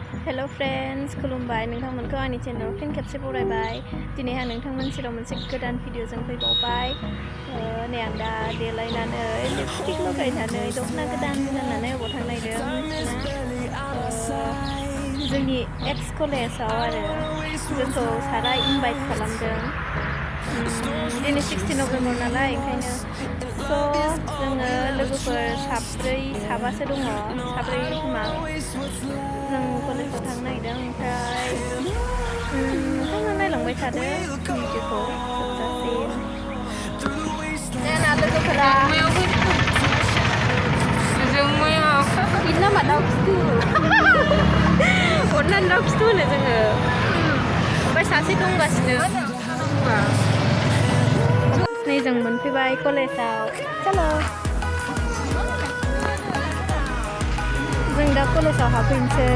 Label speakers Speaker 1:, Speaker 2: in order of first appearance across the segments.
Speaker 1: हेल' friends खुलुमबाय नोंथांमोनखौ आंनि चेनेलाव फिन खेबसे बरायबाय दिनैहाय नोंथांमोननि सेराव मोनसे गोदान भिडिअजों फैबावबाय नै आं दा देलायनानै लिपस्टिक लगायनानै दख'ना गोदान गाननानै अबाव थांनो नागिरदों जोंनि एक्स कलेजाव आरो जोंखौ सारा इनभाइट खालामदों दिनै 16 नभेम्बर नालाय ओंखायनो जोङो लोगोफोर साबासो दङ साब्रै खोमा जों कलेजाव थांनो नागिरदों ओमफ्राय नोंथाङा नायलांबाय थादो भिडिअखौ जोबजासिम जोंना लोगोफोरा बिना मा दाउ खिथु अननानै दाउ खिथु होनो जोङो ओमफ्राय सासे दंगासिनो नै जों मोनफैबाय कलेजाव चलो जों दा कलेजाव हाबफैनोसै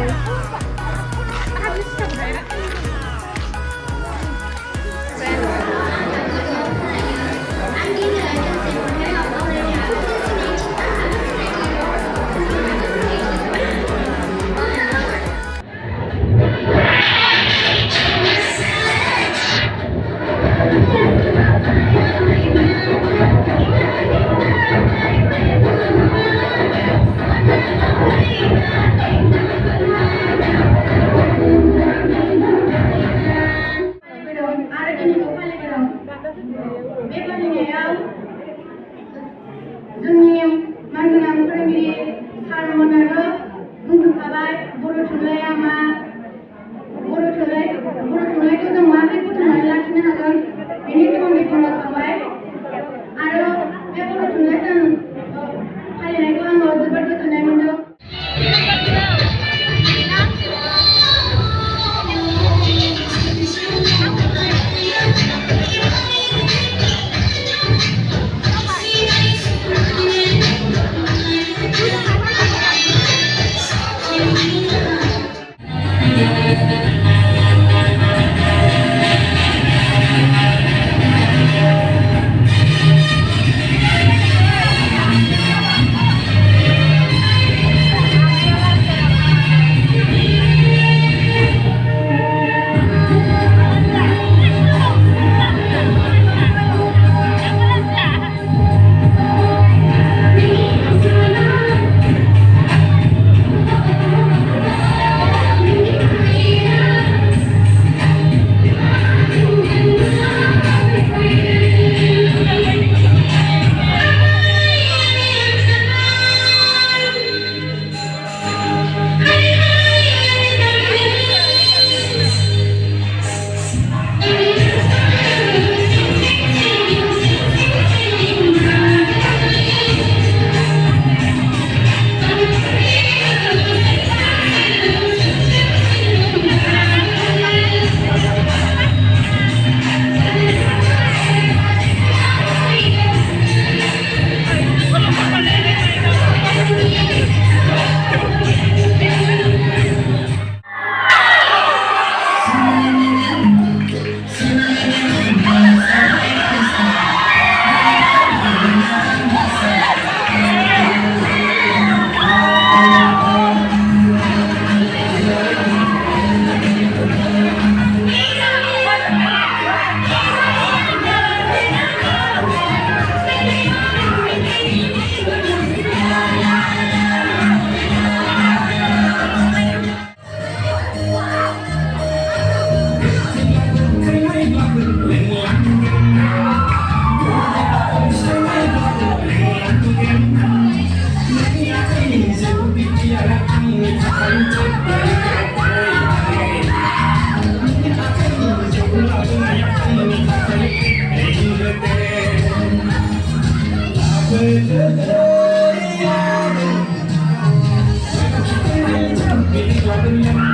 Speaker 2: जोंनि मानगोनां फोरोंगिरि सारमोनानो बुंखाबाय बर' थुनलाइया मा बर' थुनलाइखौ जों माबोरै फोथांनानै लाखिनो हागोन बेनि सोमोन्दै बुंलांखाबाय आरो बे बर' थुनलाइ सान फालिनायखौ आङो जोबोद गोजोननाय मोन्दों
Speaker 3: Thank you.